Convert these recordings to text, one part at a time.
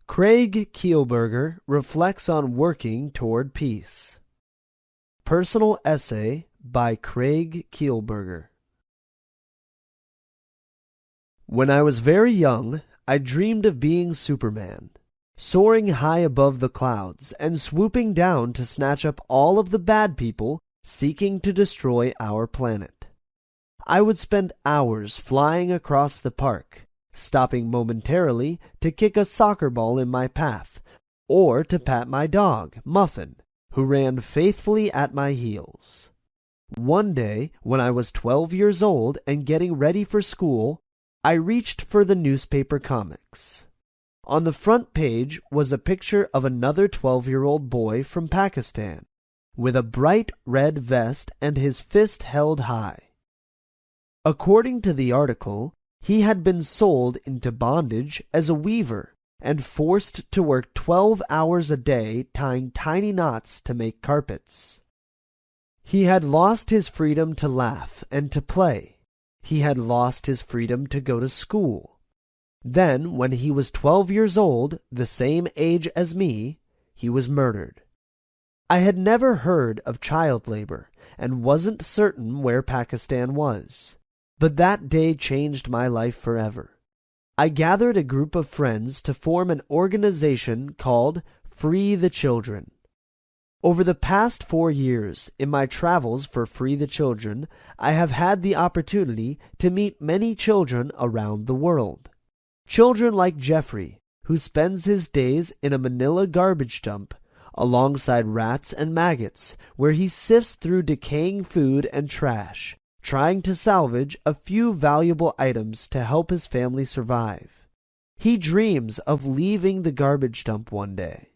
Kielburger reflects on working toward peace. Personal essay by Kielburger. When I was very young, I dreamed of being Superman, soaring high above the clouds and swooping down to snatch up all of the bad people seeking to destroy our planet. I would spend hours flying across the park, stopping momentarily to kick a soccer ball in my path, or to pat my dog, Muffin, who ran faithfully at my heels. One day, when I was 12 years old and getting ready for school, I reached for the newspaper comics. On the front page was a picture of another 12-year-old boy from Pakistan, with a bright red vest and his fist held high. According to the article, he had been sold into bondage as a weaver and forced to work 12 hours a day tying tiny knots to make carpets. He had lost his freedom to laugh and to play. He had lost his freedom to go to school. Then, when he was 12 years old, the same age as me, he was murdered. I had never heard of child labor and wasn't certain where Pakistan was. But that day changed my life forever. I gathered a group of friends to form an organization called Free the Children. Over the past 4 years, in my travels for Free the Children, I have had the opportunity to meet many children around the world. Children like Jeffrey, who spends his days in a Manila garbage dump, alongside rats and maggots, where he sifts through decaying food and trash, trying to salvage a few valuable items to help his family survive. He dreams of leaving the garbage dump one day.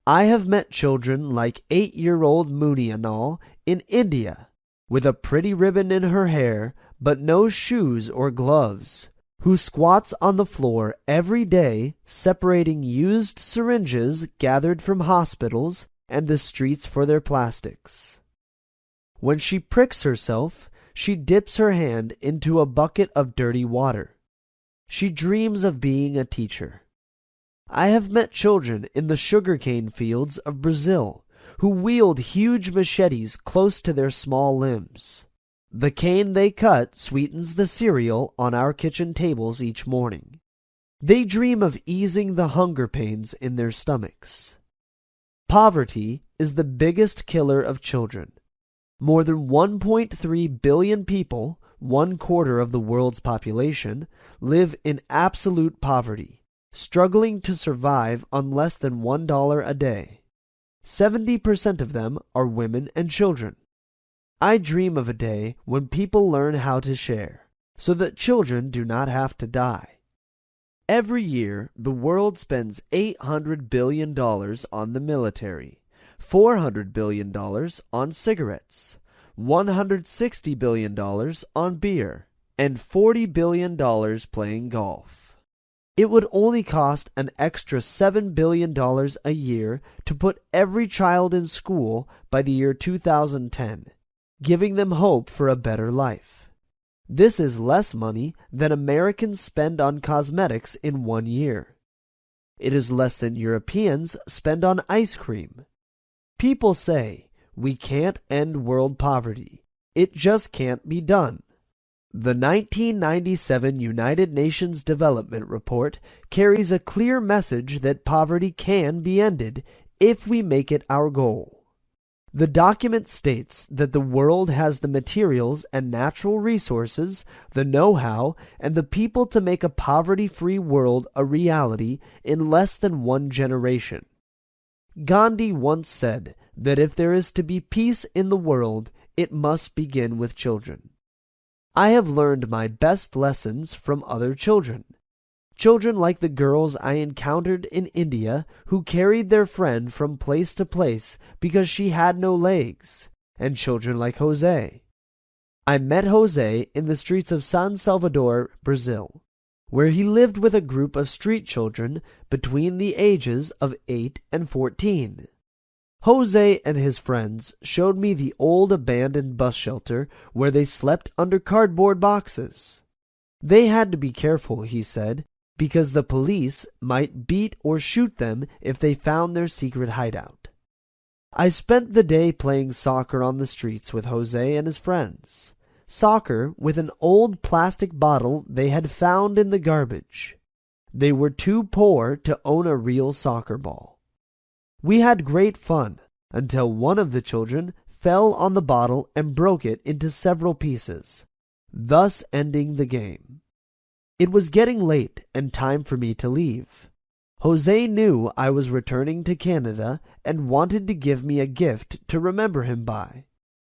I have met children like 8-year-old Munianal in India, with a pretty ribbon in her hair but no shoes or gloves, who squats on the floor every day separating used syringes gathered from hospitals and the streets for their plastics. When she pricks herself, she dips her hand into a bucket of dirty water. She dreams of being a teacher. I have met children in the sugarcane fields of Brazil who wield huge machetes close to their small limbs. The cane they cut sweetens the cereal on our kitchen tables each morning. They dream of easing the hunger pains in their stomachs. Poverty is the biggest killer of children. More than 1.3 billion people, 1/4 of the world's population, live in absolute poverty, struggling to survive on less than $1 a day. 70% of them are women and children. I dream of a day when people learn how to share, so that children do not have to die. Every year, the world spends $800 billion on the military, $400 billion on cigarettes, $160 billion on beer, and $40 billion playing golf. It would only cost an extra $7 billion a year to put every child in school by the year 2010, giving them hope for a better life. This is less money than Americans spend on cosmetics in 1 year. It is less than Europeans spend on ice cream. People say, we can't end world poverty. It just can't be done. The 1997 United Nations Development Report carries a clear message that poverty can be ended if we make it our goal. The document states that the world has the materials and natural resources, the know-how, and the people to make a poverty-free world a reality in less than 1 generation. Gandhi once said that if there is to be peace in the world, it must begin with children. I have learned my best lessons from other children. Children like the girls I encountered in India who carried their friend from place to place because she had no legs, and children like Jose. I met Jose in the streets of San Salvador, Brazil, where he lived with a group of street children between the ages of 8 and 14. Jose and his friends showed me the old abandoned bus shelter where they slept under cardboard boxes. They had to be careful, he said, because the police might beat or shoot them if they found their secret hideout. I spent the day playing soccer on the streets with Jose and his friends. Soccer with an old plastic bottle they had found in the garbage. They were too poor to own a real soccer ball. We had great fun until one of the children fell on the bottle and broke it into several pieces, thus ending the game. It was getting late and time for me to leave. Jose knew I was returning to Canada and wanted to give me a gift to remember him by.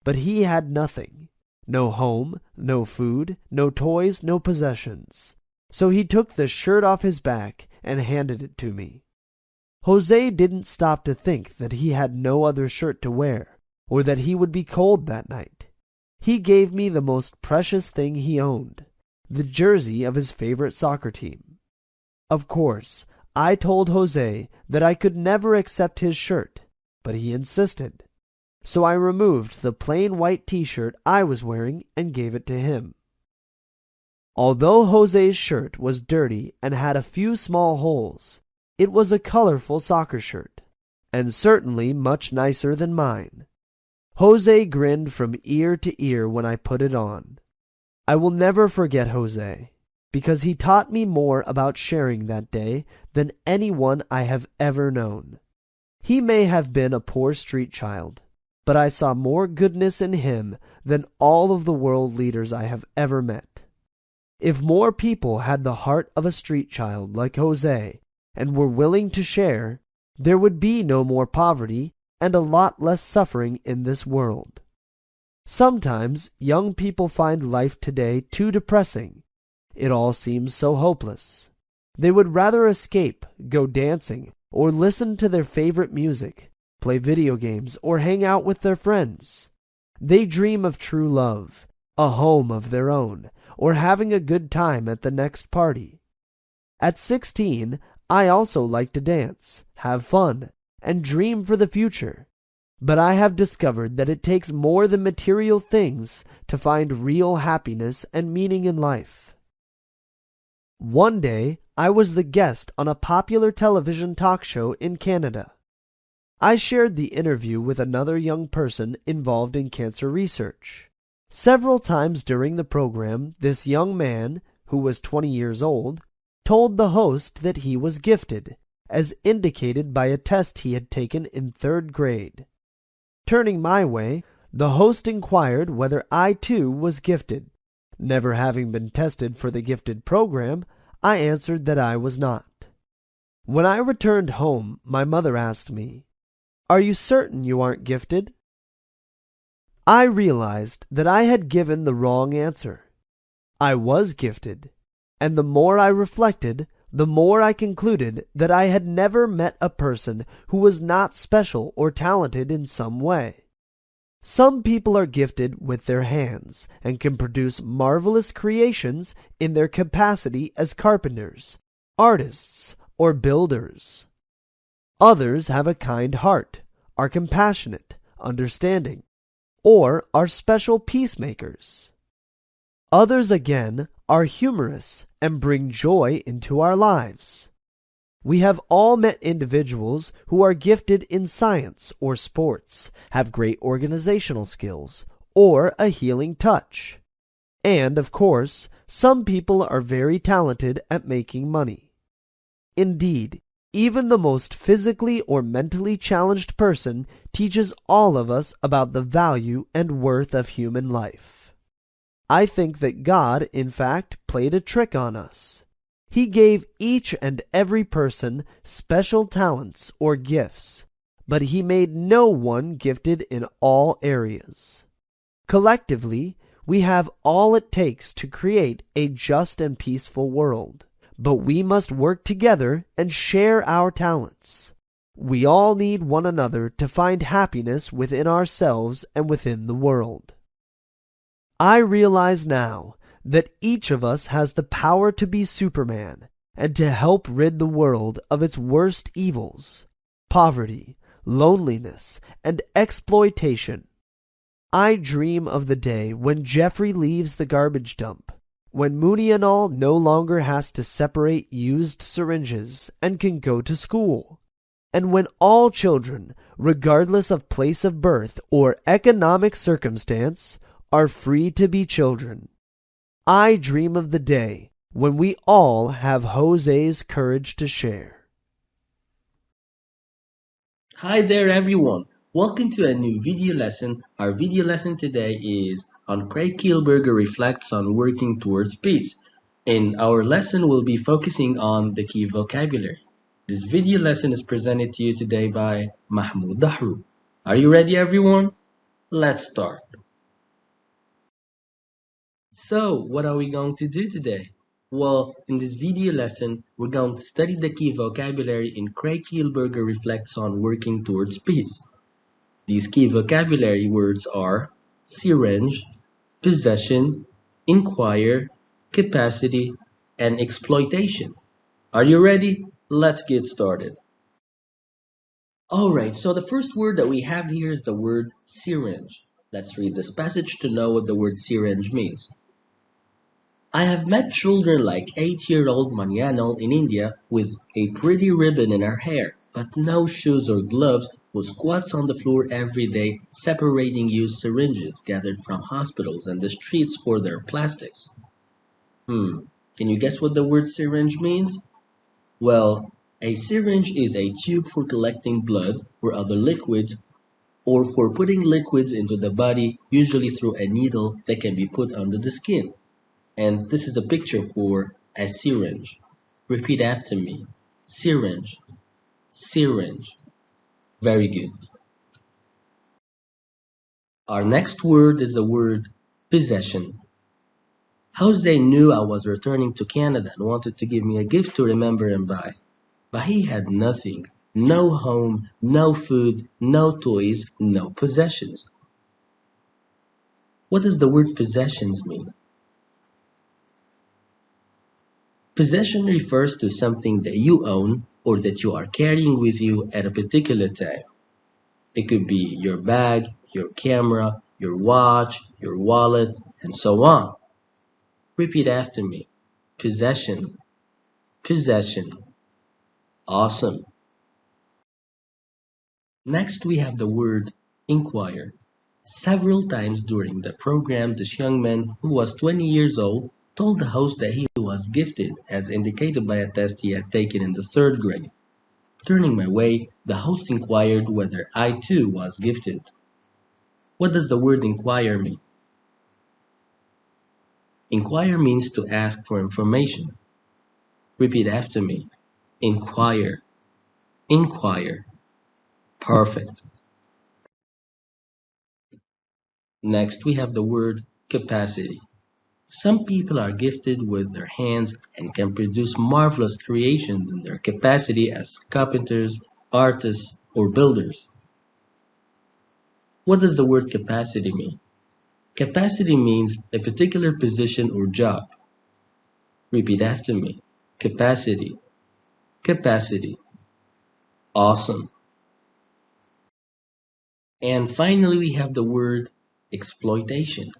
But he had nothing. No home, no food, no toys, no possessions. So he took the shirt off his back and handed it to me. Jose didn't stop to think that he had no other shirt to wear, or that he would be cold that night. He gave me the most precious thing he owned, the jersey of his favorite soccer team. Of course, I told Jose that I could never accept his shirt, but he insisted. So I removed the plain white t-shirt I was wearing and gave it to him. Although Jose's shirt was dirty and had a few small holes, it was a colorful soccer shirt, and certainly much nicer than mine. Jose grinned from ear to ear when I put it on. I will never forget Jose, because he taught me more about sharing that day than anyone I have ever known. He may have been a poor street child, but I saw more goodness in him than all of the world leaders I have ever met. If more people had the heart of a street child like Jose and were willing to share, there would be no more poverty and a lot less suffering in this world. Sometimes young people find life today too depressing. It all seems so hopeless. They would rather escape, go dancing, or listen to their favorite music, play video games, or hang out with their friends. They dream of true love, a home of their own, or having a good time at the next party. At 16, I also like to dance, have fun, and dream for the future. But I have discovered that it takes more than material things to find real happiness and meaning in life. One day, I was the guest on a popular television talk show in Canada. I shared the interview with another young person involved in cancer research. Several times during the program, this young man, who was 20 years old, told the host that he was gifted, as indicated by a test he had taken in 3rd grade. Turning my way, the host inquired whether I too was gifted. Never having been tested for the gifted program, I answered that I was not. When I returned home, my mother asked me, "Are you certain you aren't gifted?" I realized that I had given the wrong answer. I was gifted, and the more I reflected, the more I concluded that I had never met a person who was not special or talented in some way. Some people are gifted with their hands and can produce marvelous creations in their capacity as carpenters, artists, or builders. Others have a kind heart, are compassionate, understanding, or are special peacemakers. Others again are humorous and bring joy into our lives. We have all met individuals who are gifted in science or sports, have great organizational skills, or a healing touch. And, of course, some people are very talented at making money. Indeed, even the most physically or mentally challenged person teaches all of us about the value and worth of human life. I think that God, in fact, played a trick on us. He gave each and every person special talents or gifts, but He made no one gifted in all areas. Collectively, we have all it takes to create a just and peaceful world, but we must work together and share our talents. We all need one another to find happiness within ourselves and within the world. I realize now that each of us has the power to be Superman and to help rid the world of its worst evils, poverty, loneliness, and exploitation. I dream of the day when Jeffrey leaves the garbage dump, when Munianal no longer has to separate used syringes and can go to school, and when all children, regardless of place of birth or economic circumstance, are free to be children. I dream of the day when we all have Jose's courage to share. Hi there everyone, welcome to a new video lesson. Our video lesson today is on Craig Kielburger reflects on working towards peace. In our lesson we'll be focusing on the key vocabulary. This video lesson is presented to you today by Mahmoud Dahru. Are you ready everyone? Let's start. So what are we going to do today? Well, in this video lesson, we're going to study the key vocabulary in Craig Kielburger reflects on working towards peace. These key vocabulary words are syringe, possession, inquire, capacity, and exploitation. Are you ready? Let's get started. Alright, so the first word that we have here is the word syringe. Let's read this passage to know what the word syringe means. I have met children like 8-year-old Maniano in India with a pretty ribbon in her hair, but no shoes or gloves, who squats on the floor every day separating used syringes gathered from hospitals and the streets for their plastics. Can you guess what the word syringe means? Well, a syringe is a tube for collecting blood or other liquids or for putting liquids into the body, usually through a needle that can be put under the skin. And this is a picture for a syringe. Repeat after me. Syringe. Syringe. Very good. Our next word is the word possession. Jose knew I was returning to Canada and wanted to give me a gift to remember him by. But he had nothing. No home, no food, no toys, no possessions. What does the word possessions mean? Possession refers to something that you own or that you are carrying with you at a particular time. It could be your bag, your camera, your watch, your wallet, and so on. Repeat after me. Possession. Possession. Awesome. Next we have the word inquire. Several times during the program, this young man, who was 20 years old, told the host that he was gifted, as indicated by a test he had taken in the 3rd grade. Turning my way, the host inquired whether I too was gifted. What does the word inquire mean? Inquire means to ask for information. Repeat after me. Inquire. Inquire. Perfect. Next, we have the word capacity. Some people are gifted with their hands and can produce marvelous creations in their capacity as carpenters, artists, or builders. What does the word capacity mean? Capacity means a particular position or job. Repeat after me. Capacity. Capacity. Awesome. And finally, we have the word exploitation.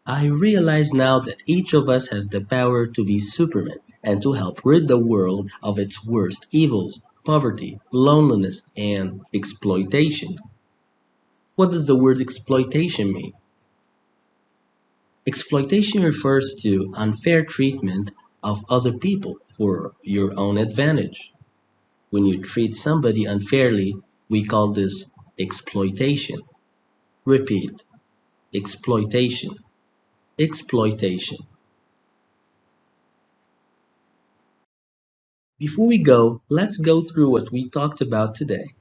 I realize now that each of us has the power to be Superman and to help rid the world of its worst evils, poverty, loneliness, and exploitation. What does the word exploitation mean? Exploitation refers to unfair treatment of other people for your own advantage. When you treat somebody unfairly, we call this exploitation. Repeat. Exploitation. Exploitation. Before we go, let's go through what we talked about today.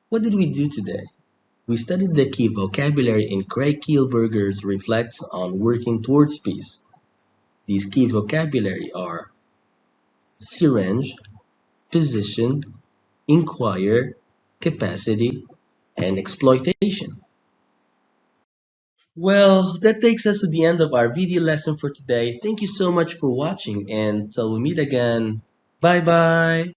What did we do today? We studied the key vocabulary in Craig Kielburger's Reflects on Working Towards Peace. These key vocabulary are syringe, position, inquire, capacity, and exploitation. Well, that takes us to the end of our video lesson for today. Thank you so much for watching, and till we meet again, bye bye!